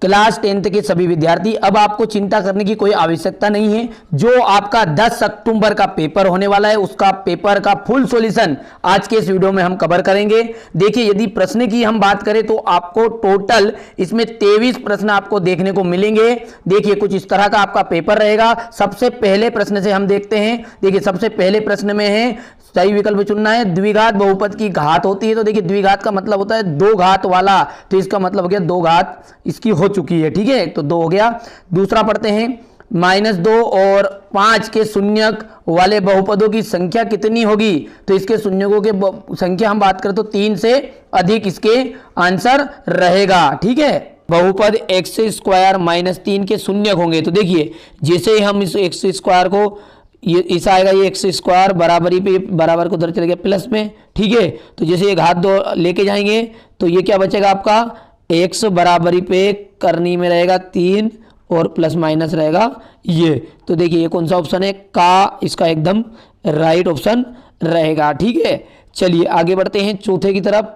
Class 10th के सभी विद्यार्थी, अब आपको चिंता करने की कोई आवश्यकता नहीं है। जो आपका 10 अक्टूबर का पेपर होने वाला है उसका पेपर का फुल सॉल्यूशन आज के इस वीडियो में हम कवर करेंगे। देखिए, यदि प्रश्न की हम बात करें तो आपको टोटल इसमें 23 प्रश्न आपको देखने को मिलेंगे। देखिए, कुछ इस तरह का आपका पेपर रहेगा। सबसे पहले प्रश्न से हम देखते हैं। देखिए, सबसे पहले प्रश्न में है, सही विकल्प चुनना है, द्विघात बहुपद की घात होती है। तो देखिए, द्विघात का मतलब होता है दो घात वाला, तो इसका मतलब हो गया दो घात इसकी हो चुकी है। ठीक है, तो 2 हो गया। दूसरा पढ़ते हैं, -2 और 5 के शून्यक वाले बहुपदों की संख्या कितनी होगी? तो इसके शून्यकों के संख्या हम बात करें तो 3 से अधिक इसके आंसर रहेगा। ठीक है, बहुपद x² -3 के शून्यक होंगे। तो देखिए, जैसे ही हम इस x² को ये इस आएगा, ये x² बराबरी पे बराबर को उधर चले गया प्लस में। ठीक है, तो जैसे ये घात 2 लेके जाएंगे तो ये क्या बचेगा आपका, x बराबरी पे करनी में रहेगा 3 और प्लस माइनस रहेगा ये। तो देखिए, ये कौन सा ऑप्शन है, का इसका एकदम राइट ऑप्शन रहेगा। ठीक है, चलिए आगे बढ़ते हैं चौथे की तरफ।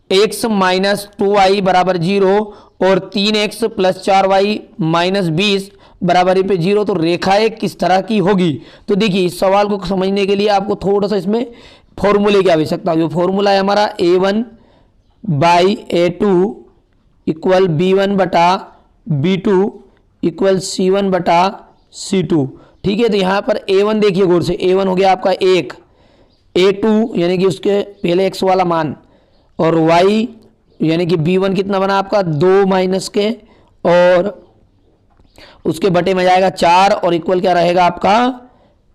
x - 2y बराबर 0 और 3x + 4y - 20 बराबरी पे 0, तो रेखाएं किस तरह की होगी? तो देखिए, इस सवाल को समझने के लिए आपको थोड़ा सा इसमें फॉर्मूले की आवश्यकता होगी। फॉर्मूला है हमारा A1/A2 = B1/B2 = C1/C2। ठीक है, तो यहाँ पर A1 देखिए गौर से, A1 हो गया आपका 1, A2 यानी कि उसके पहले x वाला मान, और y यानी कि B1 कितना बना आपका 2 माइनस के, और उसके बटे में जाएगा 4 और इक्वल क्या रहेगा आपका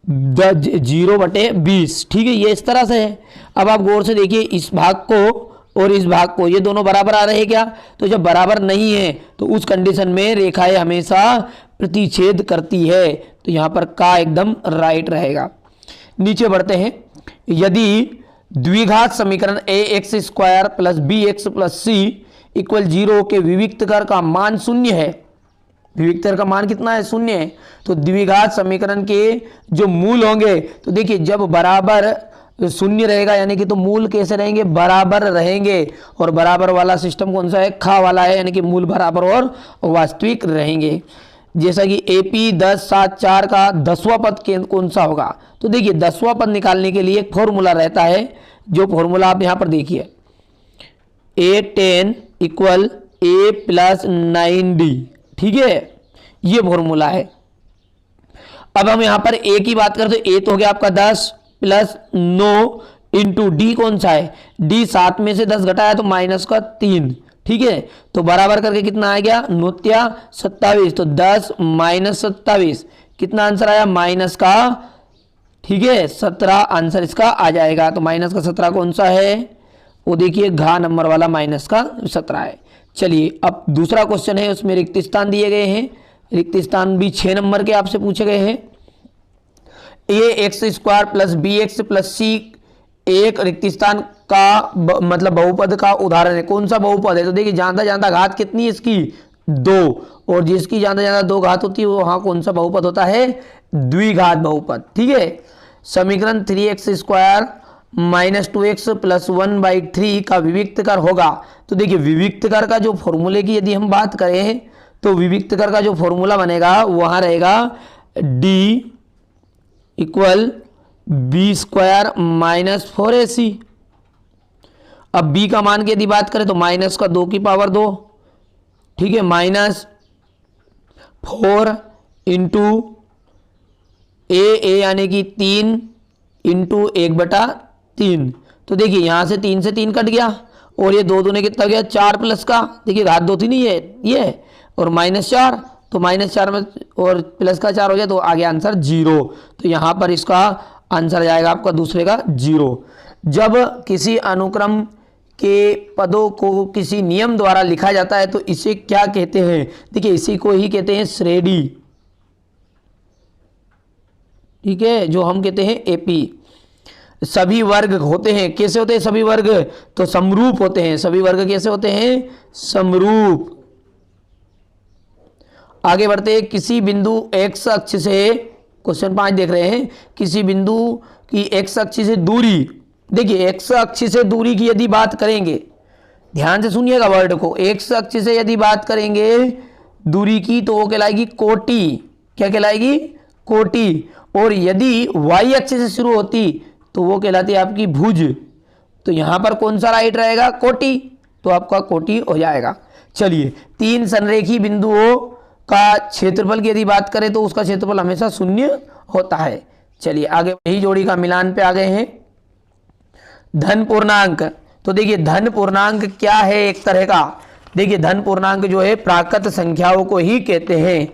0/20। ठीक है, ये इस तरह से है। अब आप गौर से देखिए, इस भाग को और इस भाग को, ये दोनों बराबर आ रहे हैं क्या? तो जब बराबर नहीं है तो उस कंडीशन में रेखाएं हमेशा प्रतिच्छेद करती है। तो यहाँ पर का एकदम राइट रहेगा। नीचे बढ़ते हैं, यदि द्विघात समीकरण ax² + bx + c = 0 के विविक्तकर का मान शून्य है, विविक्तर का मान कितना है, शून्य है, तो द्विघात समीकरण के जो मूल होंगे, तो देखिए जब बराबर शून्य रहेगा यानी कि, तो मूल कैसे रहेंगे, बराबर रहेंगे। और बराबर वाला सिस्टम कौन सा है, खा वाला है, यानी कि मूल बराबर और वास्तविक रहेंगे। जैसा कि AP 10, 7, 4 का 10वां पद कौन सा होगा? तो देखिए, 10वां पद निकालने के लिए एक फॉर्मूला रहता है, जो फॉर्मूला आप यहाँ पर देखिए, A10 = A + 9D। ठीक है, ये फॉर्मूला है। अब हम यहां पर a की बात करें तो a तो हो गया आपका 10 + 9 इंटू डी कौन सा है, d 7 में से 10 घटाया तो -3। ठीक है, तो बराबर करके कितना आ गया, 9 27, तो 10 - 27 कितना आंसर आया, माइनस का, ठीक है 17 आंसर इसका आ जाएगा। तो -17 कौन सा है, वो देखिए घा नंबर वाला -17 है। चलिए, अब दूसरा क्वेश्चन है, उसमें रिक्त स्थान दिए गए हैं। रिक्त स्थान भी 6 नंबर के आपसे पूछे गए हैं। ax² + bx + c एक रिक्त स्थान का मतलब बहुपद का उदाहरण है। कौन सा बहुपद है? तो देखिए, ज्यादा ज्यादा घात कितनी है इसकी, 2, और जिसकी ज्यादा ज्यादा 2 घात होती है वो वहां कौन सा बहुपद होता है, द्विघात बहुपद। ठीक है, समीकरण 3x² -2x + 1/3 का विविक्तकर होगा। तो देखिए, विविक्तकर का जो फॉर्मूले की यदि हम बात करें तो विविक्तकर का जो फॉर्मूला बनेगा वहां रहेगा d = b² - 4ac। अब b का मान की यदि बात करें तो -2 ठीक है, -4 इंटू a यानी कि 3 इंटू 1/3। तो देखिए, यहां से 3 से 3 कट गया, और ये 2 दूने कितना गया, 4 प्लस का, देखिए घात 2 थी नहीं ये और -4, तो -4 में और प्लस का 4 हो गया, तो आ गया आंसर 0। तो यहाँ पर इसका आंसर जाएगा आपका दूसरे का 0। जब किसी अनुक्रम के पदों को किसी नियम द्वारा लिखा जाता है तो इसे क्या कहते हैं? देखिए, इसी को ही कहते हैं श्रेणी। ठीक है, जो हम कहते हैं AP। सभी वर्ग होते हैं, कैसे होते हैं सभी वर्ग? तो समरूप होते हैं। सभी वर्ग कैसे होते हैं? समरूप। आगे बढ़ते हैं, किसी बिंदु x अक्ष से, क्वेश्चन 5 देख रहे हैं, किसी बिंदु की x अक्ष से दूरी, देखिए x अक्ष से दूरी की यदि बात करेंगे ध्यान से सुनिएगा वर्ड को। एक्स अक्ष से यदि बात करेंगे दूरी की तो वो कहलाएगी कोटि। क्या कहलाएगी? कोटि। और यदि वाई अक्ष से शुरू होती तो वो कहलाती है आपकी भुज। तो यहां पर कौन सा राइट रहेगा? कोटि। तो आपका कोटि हो जाएगा। चलिए, 3 संरेखी बिंदुओं का क्षेत्रफल की यदि बात करें तो उसका क्षेत्रफल हमेशा शून्य होता है। चलिए आगे, यही जोड़ी का मिलान पे आ गए हैं। धन पूर्णांक। तो देखिए धन पूर्णांक क्या है? एक तरह का, देखिए धन पूर्णांक जो है प्राकृत संख्याओं को ही कहते हैं।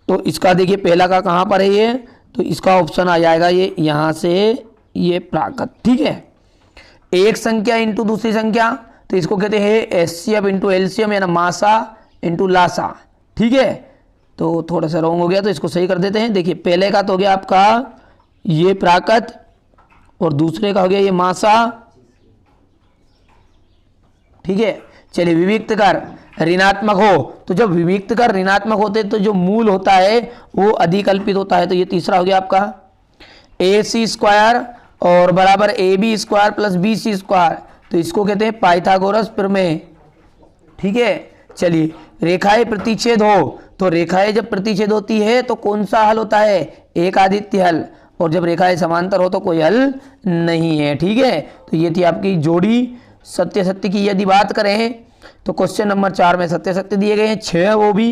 तो इसका देखिए पहला का कहां पर है ये? तो इसका ऑप्शन आ जाएगा ये यहां से, ये प्राकृत। ठीक है, एक संख्या इंटू दूसरी संख्या, तो इसको कहते हैं एचसीएफ इंटू एलसीएम, यानी मासा इंटू लासा। ठीक है, तो थोड़ा सा रॉन्ग हो गया तो इसको सही कर देते हैं। देखिए पहले का तो हो गया आपका ये प्राकृत और दूसरे का हो गया ये मासा। ठीक है, चलिए विविक्त कर ऋणात्मक हो, तो जब विविक्त कर ऋणात्मक होते तो जो मूल होता है वो अधिकल्पित होता है। तो ये तीसरा हो गया आपका AC² और बराबर AB² प्लस BC²। तो इसको कहते हैं पाइथागोरस प्रमेय। ठीक है, चलिए रेखाएं प्रतिच्छेद हो, तो रेखाएं जब प्रतिच्छेद होती है तो कौन सा हल होता है? एक आदित्य हल। और जब रेखाएं समांतर हो तो कोई हल नहीं है। ठीक है, तो ये थी आपकी जोड़ी। सत्य सत्य की यदि बात करें तो क्वेश्चन नंबर 4 में सत्य सत्य दिए गए हैं 6। वो भी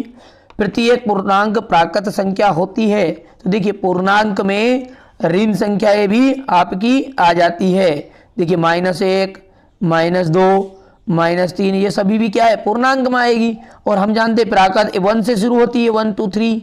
प्रत्येक पूर्णांक प्राकृत संख्या होती है। तो देखिए पूर्णांक में ऋण संख्याएं भी आपकी आ जाती है। देखिए -1, -2, -3, ये सभी भी क्या है? पूर्णांक में आएगी। और हम जानते हैं प्राकृत 1 से शुरू होती है, 1 2 3।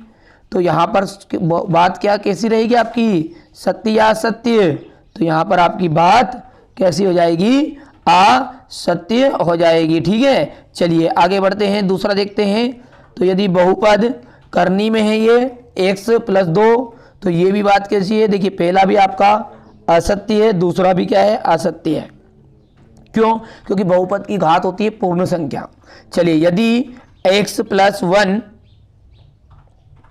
तो यहाँ पर बात क्या कैसी रहेगी आपकी? सत्य या असत्य? तो यहाँ पर आपकी बात कैसी हो जाएगी? असत्य हो जाएगी। ठीक है, चलिए आगे बढ़ते हैं, दूसरा देखते हैं। तो यदि बहुपद करनी में है ये x + 2, तो ये भी बात कैसी है? देखिए पहला भी आपका असत्य है, दूसरा भी क्या है? असत्य है। क्यों? क्योंकि बहुपद की घात होती है पूर्ण संख्या। चलिए यदि x + 1,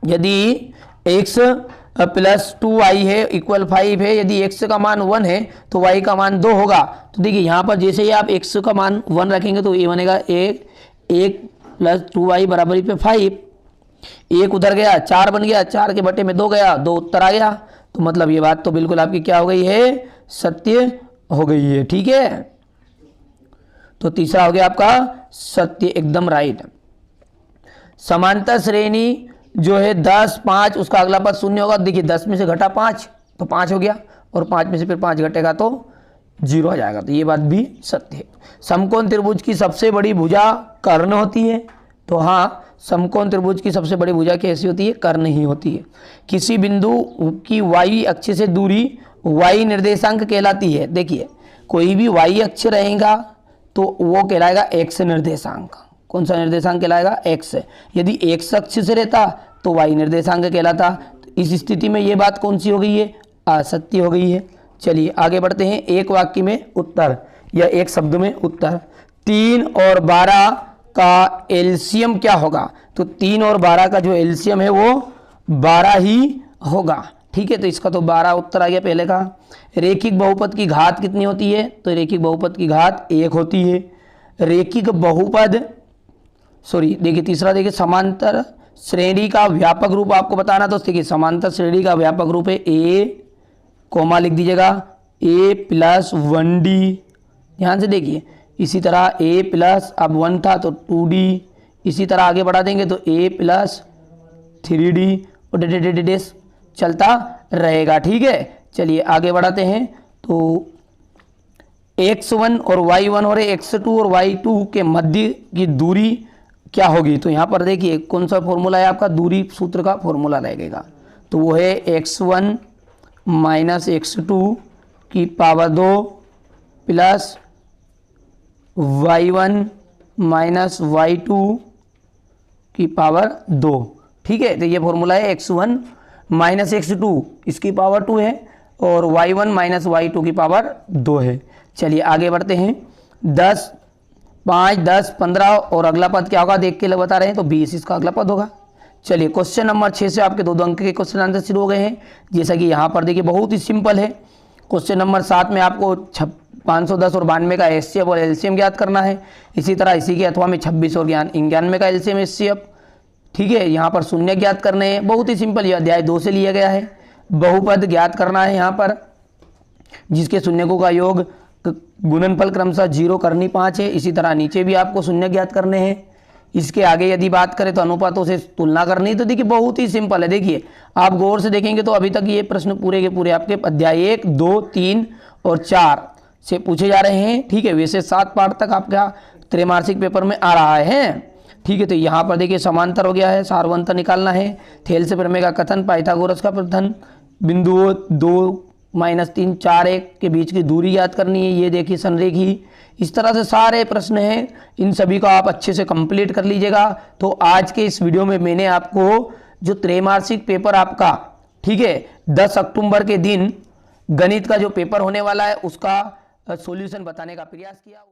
यदि x + 2y है इक्वल 5 है, यदि x का मान 1 है तो y का मान 2 होगा। तो देखिए यहाँ पर जैसे ही आप x का मान 1 रखेंगे तो ये बनेगा 1 + 2y बराबरी पे 5। 1 उधर गया, 4 बन गया, 4 के बटे में 2 गया, 2 उत्तर आ गया। तो मतलब ये बात तो बिल्कुल आपकी क्या हो गई है? सत्य हो गई है। ठीक है, तो तीसरा हो गया आपका सत्य, एकदम राइट। समांतर श्रेणी जो है 10, 5, उसका अगला पद 0 होगा। देखिए 10 में से घटा 5 तो 5 हो गया, और 5 में से फिर 5 घटेगा तो 0 आ जाएगा। तो ये बात भी सत्य है। समकोण त्रिभुज की सबसे बड़ी भुजा कर्ण होती है। तो हाँ, समकोण त्रिभुज की सबसे बड़ी भुजा कैसी होती है? कर्ण ही होती है। किसी बिंदु की y अक्ष से दूरी y निर्देशांक कहलाती है। देखिए कोई भी y अक्ष रहेगा तो वो कहलाएगा x निर्देशांक। कौन सा निर्देशांक कहलाएगा? x। यदि x अक्ष से रहता तो y निर्देशांक कहलाता। तो इस स्थिति में ये बात कौन सी हो गई है? असत्य हो गई है। चलिए आगे बढ़ते हैं। एक वाक्य में उत्तर या एक शब्द में उत्तर। 3 और 12 का एलसीएम क्या होगा? तो 3 और 12 का जो एलसीएम है वो 12 ही होगा। ठीक है, तो इसका तो 12 उत्तर आ गया पहले का। रेखिक बहुपद की घात कितनी होती है? तो रेखिक बहुपद की घात 1 होती है। रेखिक बहुपद देखिए तीसरा देखिए समांतर श्रेणी का व्यापक रूप आपको बताना। तो देखिए समांतर श्रेणी का व्यापक रूप है a, कोमा लिख दीजिएगा a + 1d। ध्यान से देखिए, इसी तरह a प्लस, अब 1 था तो 2d, इसी तरह आगे बढ़ा देंगे तो a + 3d और डेस चलता रहेगा। ठीक है, चलिए आगे बढ़ाते हैं। तो x1 और y1 और x2 और y2 के मध्य की दूरी क्या होगी? तो यहाँ पर देखिए कौन सा फॉर्मूला है आपका? दूरी सूत्र का फॉर्मूला लगेगा। तो वो है x1 - x2 की पावर 2 प्लस y1 - y2 की पावर 2। ठीक है, तो ये फॉर्मूला है x1 - x2, इसकी पावर 2 है, और y1 - y2 की पावर 2 है। चलिए आगे बढ़ते हैं। 10, 5, 10, 15 और अगला पद क्या होगा देख के बता रहे हैं, तो 20 इसका अगला पद होगा। चलिए क्वेश्चन नंबर 6 से आपके 2 अंक के क्वेश्चन आंसर शुरू हो गए हैं। जैसा कि यहाँ पर देखिए बहुत ही सिंपल है। क्वेश्चन नंबर 7 में आपको 510 और 92 का एचसीएफ और एलसीएम ज्ञात करना है। इसी तरह इसी के अथवा में 26 और 91 का एलसीएम एचसीएफ, ठीक है। यहाँ पर शून्य ज्ञात करने हैं, बहुत ही सिंपल, ये अध्याय 2 से लिया गया है। बहुपद ज्ञात करना है यहाँ पर, जिसके शून्यकों का योग गुणनफल क्रमशः 0 करनी 5 है। इसी तरह नीचे भी आपको शून्य ज्ञात करने हैं। इसके आगे यदि बात करें तो अनुपातों से तुलना करनी, तो देखिए बहुत ही सिंपल है। देखिए आप गौर से देखेंगे तो अभी तक ये प्रश्न पूरे के पूरे आपके अध्याय 1, 2, 3 और 4 से पूछे जा रहे हैं, ठीक है। वैसे 7 पार्ट तक आपका त्रैमासिक पेपर में आ रहा है, ठीक है। तो यहाँ पर देखिए समांतर हो गया है, सार्वंतर निकालना है, थेल से प्रमेय का कथन, पाइथागोरस का प्रथन, बिंदुओं 2, -3, 4, 1 के बीच की दूरी याद करनी है, ये देखिए संरेखी। इस तरह से सारे प्रश्न हैं, इन सभी को आप अच्छे से कंप्लीट कर लीजिएगा। तो आज के इस वीडियो में मैंने आपको जो त्रैमासिक पेपर आपका, ठीक है, 10 अक्टूबर के दिन गणित का जो पेपर होने वाला है उसका सॉल्यूशन बताने का प्रयास किया।